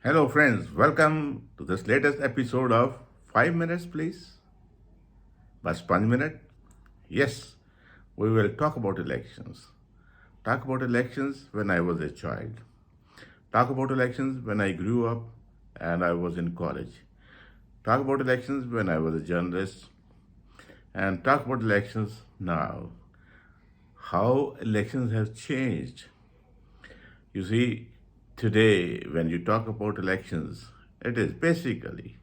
Hello, friends. Welcome to this latest episode of 5 Minutes, please. But Panj Minute? Yes, we will talk about elections. Talk about elections when I was a child. Talk about elections when I grew up and I was in college. Talk about elections when I was a journalist. And talk about elections now. How elections have changed. You see, today when you talk about elections, it is basically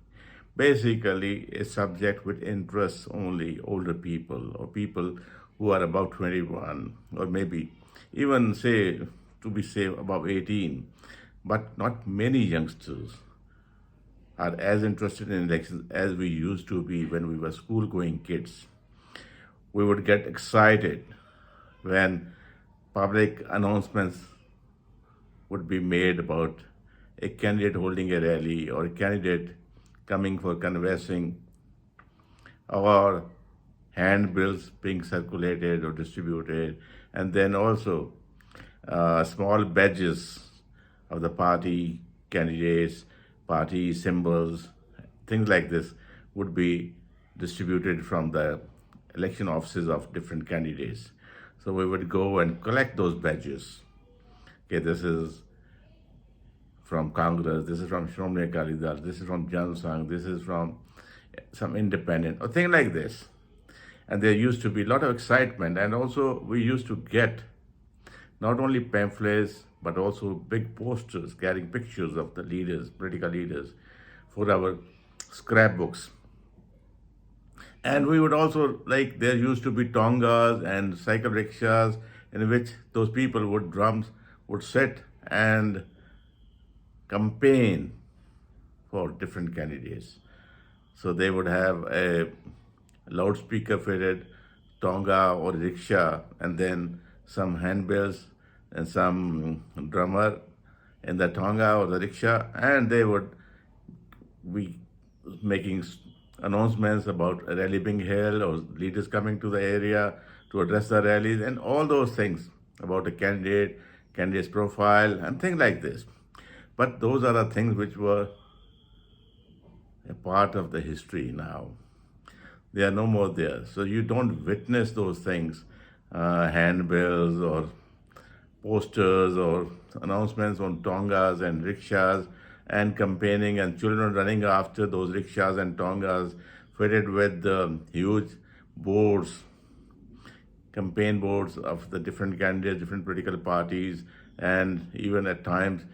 a subject which interests only older people or people who are about 21 or maybe even say to be safe above 18, but not many youngsters are as interested in elections as we used to be when we were school going kids. We would get excited when public announcements would be made about a candidate holding a rally or a candidate coming for canvassing or handbills being circulated or distributed, and then also small badges of the party candidates, party symbols, things like this would be distributed from the election offices of different candidates. So we would go and collect those badges. Okay, this is from Congress, this is from Shromani Akali Dal, this is from Jan Sangh, this is from some independent, or thing like this. And there used to be a lot of excitement, and also we used to get not only pamphlets but also big posters carrying pictures of the leaders, political leaders, for our scrapbooks. And we would also, like, there used to be tongas and cycle rickshaws in which those people would drums would sit and campaign for different candidates. So they would have a loudspeaker fitted tonga or rickshaw, and then some handbells and some drummer in the tonga or the rickshaw, and they would be making announcements about a rally being held or leaders coming to the area to address the rallies and all those things about a candidate, candidate's profile, and things like this. But those are the things which were a part of the history now. They are no more there. So you don't witness those things, handbills or posters or announcements on tongas and rickshaws and campaigning and children running after those rickshaws and tongas fitted with huge boards, campaign boards of the different candidates, different political parties, and even at times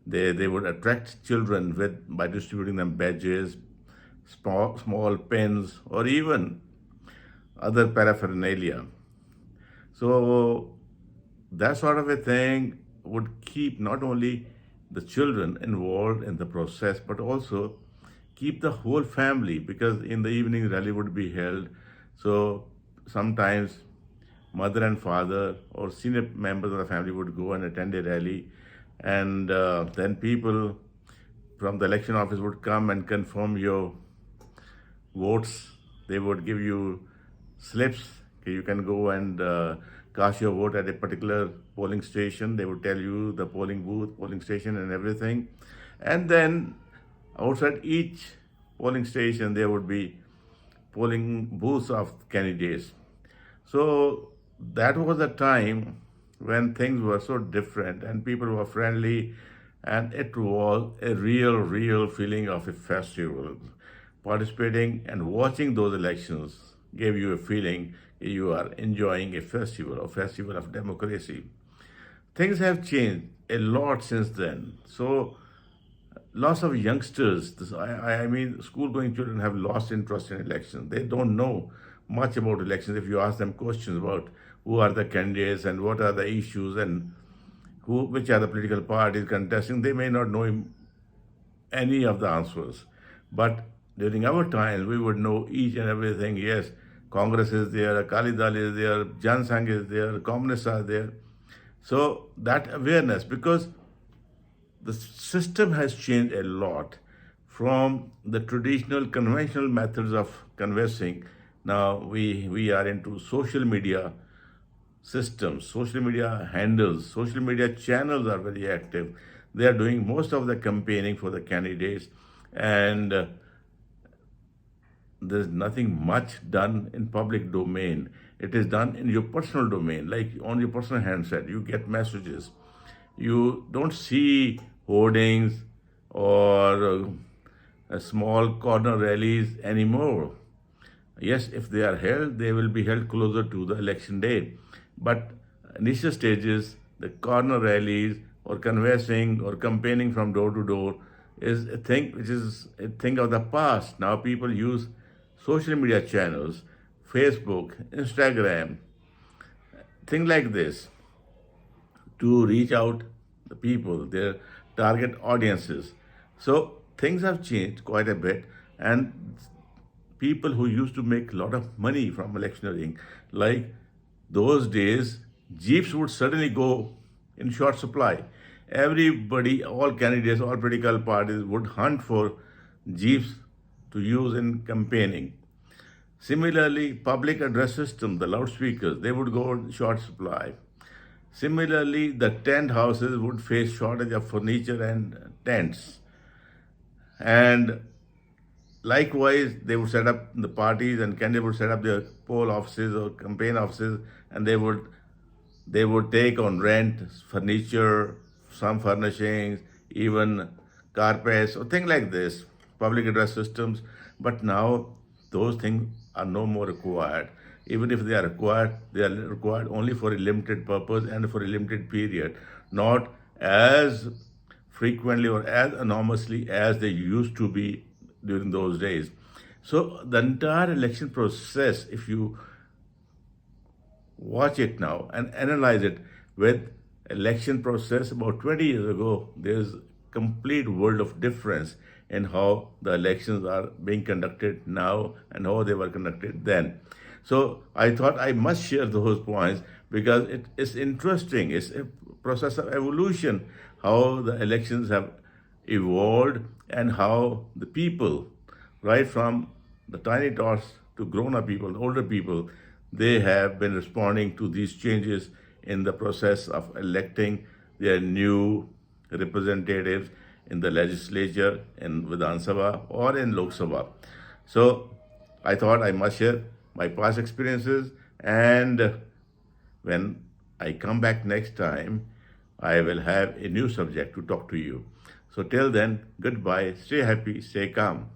they would attract children with by distributing them badges, small pens, or even other paraphernalia. So that sort of a thing would keep not only the children involved in the process, but also keep the whole family, because in the evening rally would be held. So sometimes mother and father or senior members of the family would go and attend a rally, and then people from the election office would come and confirm your votes. They would give you slips. Okay, you can go and cast your vote at a particular polling station. They would tell you the polling booth, polling station, and everything. And then outside each polling station, there would be polling booths of candidates. So that was a time when things were so different and people were friendly, and it was a real feeling of a festival. Participating and watching those elections gave you a feeling you are enjoying a festival of democracy. Things have changed a lot since then. So lots of youngsters, I mean, school-going children have lost interest in elections. They don't know much about elections. If you ask them questions about who are the candidates and what are the issues and which are the political parties contesting, they may not know any of the answers. But during our time, we would know each and everything. Yes, Congress is there, Akali Dal is there, Jan Sangh is there, communists are there. So that awareness, because the system has changed a lot from the traditional conventional methods of canvassing. Now we are into social media systems, social media handles, social media channels are very active. They are doing most of the campaigning for the candidates, and there's nothing much done in public domain. It is done in your personal domain, like on your personal handset. You get messages. You don't see hoardings or small corner rallies anymore. Yes, if they are held, they will be held closer to the election day. But initial stages, the corner rallies or canvassing or campaigning from door to door is a thing which is a thing of the past. Now people use social media channels, Facebook, Instagram, things like this to reach out the people, their target audiences. So things have changed quite a bit, and people who used to make a lot of money from electioneering, like those days, jeeps would suddenly go in short supply. Everybody, all candidates, all political parties would hunt for jeeps to use in campaigning. Similarly, public address system, the loudspeakers, they would go in short supply. Similarly, the tent houses would face shortage of furniture and tents. And likewise, they would set up the parties, and candidates would set up their poll offices or campaign offices, and they would take on rent furniture, some furnishings, even carpets or things like this, public address systems. But now those things are no more required. Even if they are required only for a limited purpose and for a limited period, not as frequently or as enormously as they used to be during those days. So the entire election process, if you watch it now and analyze it with election process about 20 years ago, there's complete world of difference in how the elections are being conducted now and how they were conducted then. So I thought I must share those points because it is interesting. It's a process of evolution, how the elections have evolved and how the people, right from the tiny tots to grown-up people, older people, they have been responding to these changes in the process of electing their new representatives in the legislature, in Vidhan Sabha or in Lok Sabha. So I thought I must share my past experiences, and when I come back next time, I will have a new subject to talk to you. So till then, goodbye, stay happy, stay calm.